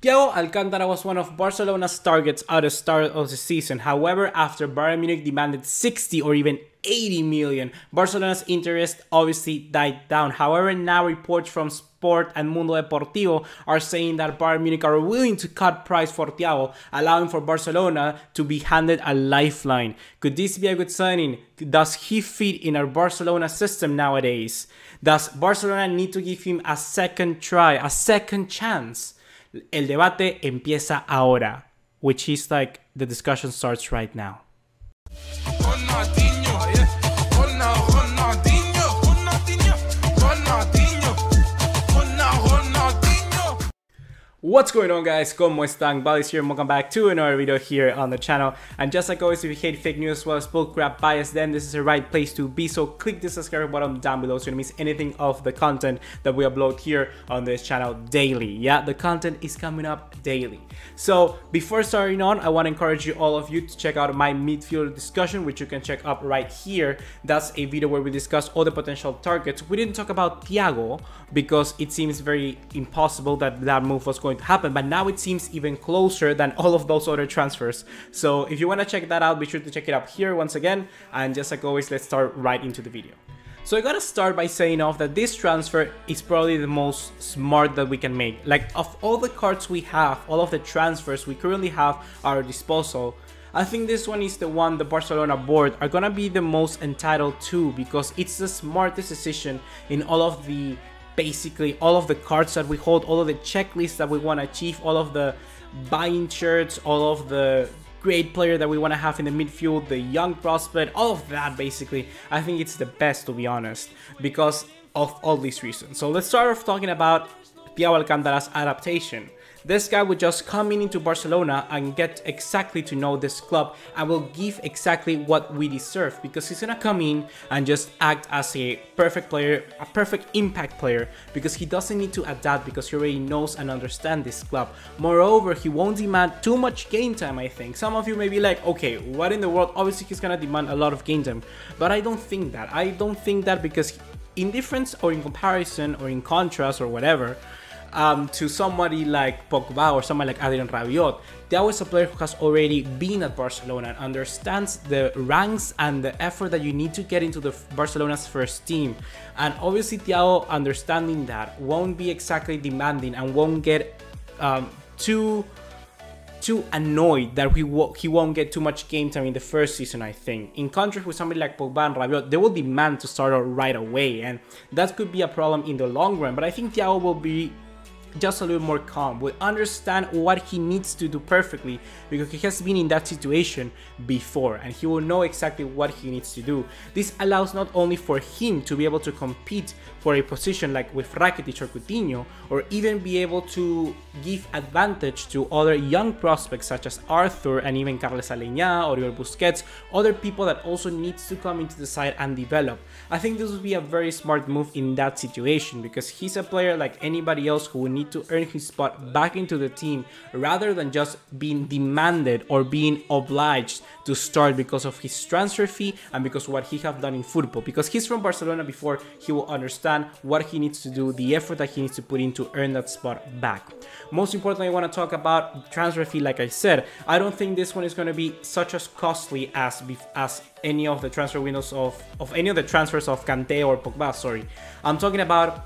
Thiago Alcantara was one of Barcelona's targets at the start of the season. However, after Bayern Munich demanded 60 or even 80 million, Barcelona's interest obviously died down. However, now reports from Sport and Mundo Deportivo are saying that Bayern Munich are willing to cut price for Thiago, allowing for Barcelona to be handed a lifeline. Could this be a good signing? Does he fit in our Barcelona system nowadays? Does Barcelona need to give him a second try, a second chance? El debate empieza ahora, which is like the discussion starts right now. What's going on, guys? ¿Cómo están? BugaLuis here and welcome back to another video here on the channel. And just like always, if you hate fake news as well as bullcrap bias, then this is the right place to be. So click the subscribe button down below so you don't miss anything of the content that we upload here on this channel daily. Yeah, the content is coming up daily. So before starting on, I want to encourage you, all of you, to check out my midfielder discussion, which you can check up right here. That's a video where we discuss all the potential targets. We didn't talk about Thiago because it seems very impossible that that move was going to happen, but now it seems even closer than all of those other transfers. So if you want to check that out, be sure to check it out here once again. And just like always, let's start right into the video. So I gotta start by saying off that this transfer is probably the most smart that we can make. Like, of all the cards we have, all of the transfers we currently have at our disposal, I think this one is the one the Barcelona board are gonna be the most entitled to, because it's the smartest decision in all of the, basically all of the cards that we hold, all of the checklists that we want to achieve, all of the buying shirts, all of the great player that we want to have in the midfield, the young prospect, all of that. Basically, I think it's the best, to be honest, because of all these reasons. So let's start off talking about Thiago Alcantara's adaptation. This guy would just come into Barcelona and get exactly to know this club and will give exactly what we deserve, because he's gonna come in and just act as a perfect player, a perfect impact player, because he doesn't need to adapt, because he already knows and understands this club. Moreover, he won't demand too much game time, I think. Some of you may be like, okay, what in the world? Obviously, he's gonna demand a lot of game time, but I don't think that. I don't think that, because in difference or in comparison or in contrast or whatever, to somebody like Pogba or somebody like Adrien Rabiot, Thiago is a player who has already been at Barcelona and understands the ranks and the effort that you need to get into the Barcelona's first team. And obviously Thiago, understanding that, won't be exactly demanding and won't get too annoyed that he won't get too much game time in the first season, I think. In contrast with somebody like Pogba and Rabiot, they will demand to start out right away, and that could be a problem in the long run. But I think Thiago will be just a little more calm, will understand what he needs to do perfectly, because he has been in that situation before and he will know exactly what he needs to do. This allows not only for him to be able to compete for a position like with Rakitic or Coutinho, or even be able to give advantage to other young prospects such as Arthur and even Carles Aleñá, Oriol Busquets, other people that also needs to come into the side and develop. I think this would be a very smart move in that situation, because he's a player like anybody else who will need to earn his spot back into the team, rather than just being demanded or being obliged to start because of his transfer fee and because of what he have done in football. Because he's from Barcelona before, he will understand what he needs to do, the effort that he needs to put in to earn that spot back. Most importantly, I want to talk about transfer fee. Like I said, I don't think this one is going to be such as costly as any of the transfer windows of any of the transfers of Kanté or Pogba, sorry. I'm talking about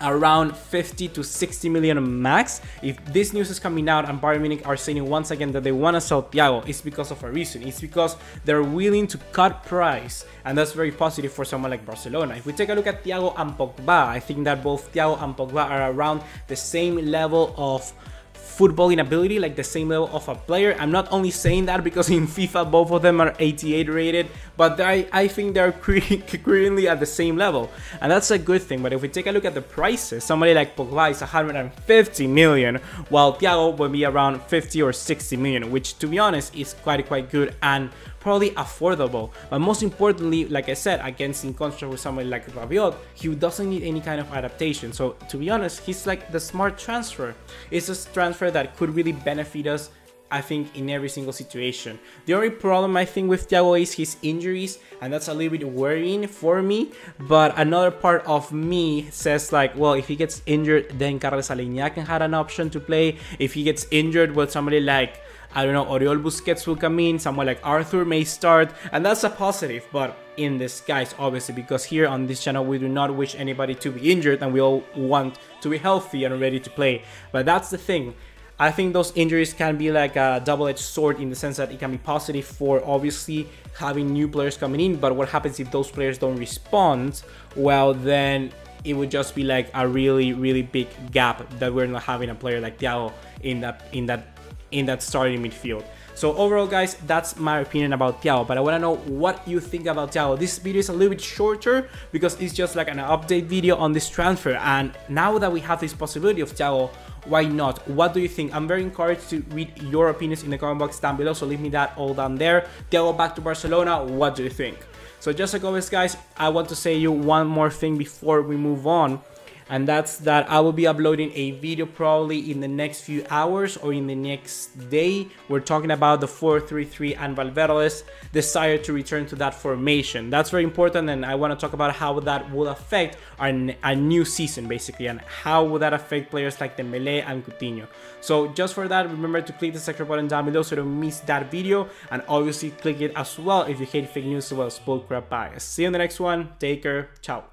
around 50 to 60 million max. If this news is coming out and Bayern Munich are saying once again that they want to sell Thiago, it's because of a reason. It's because they're willing to cut price, and that's very positive for someone like Barcelona. If we take a look at Thiago and Pogba, I think that both Thiago and Pogba are around the same level of footballing ability, like the same level of a player. I'm not only saying that because in FIFA both of them are 88 rated, but I think they're currently at the same level, and that's a good thing. But if we take a look at the prices, somebody like Pogba is 150 million, while Thiago will be around 50 or 60 million, which to be honest is quite good and probably affordable. But most importantly, like I said, against in contrast with somebody like Rabiot, he doesn't need any kind of adaptation. So to be honest, he's like the smart transfer. It's a transfer that could really benefit us I think, in every single situation. The only problem I think with Thiago is his injuries, and that's a little bit worrying for me. But another part of me says like, well, if he gets injured, then Carles Aleñá can have an option to play. If he gets injured, well, somebody like, I don't know, Oriol Busquets will come in, someone like Arthur may start, and that's a positive, but in disguise, obviously, because here on this channel we do not wish anybody to be injured, and we all want to be healthy and ready to play. But that's the thing. I think those injuries can be like a double-edged sword, in the sense that it can be positive for obviously having new players coming in, but what happens if those players don't respond? Well, then it would just be like a really big gap that we're not having a player like Thiago in that starting midfield. So overall, guys, that's my opinion about Thiago, but I want to know what you think about Thiago. This video is a little bit shorter because it's just like an update video on this transfer, and now that we have this possibility of Thiago, why not? What do you think? I'm very encouraged to read your opinions in the comment box down below, so leave me that all down there. Thiago back to Barcelona, what do you think? So just like always, guys, I want to say you one more thing before we move on, and that's that I will be uploading a video probably in the next few hours or in the next day. We're talking about the 4-3-3 and Valverde's desire to return to that formation. That's very important, and I want to talk about how that will affect our new season, basically, and how will that affect players like Dembélé and Coutinho. So just for that, remember to click the subscribe button down below so you don't miss that video, and obviously click it as well if you hate fake news as well as bullcrap bias. See you in the next one. Take care. Ciao.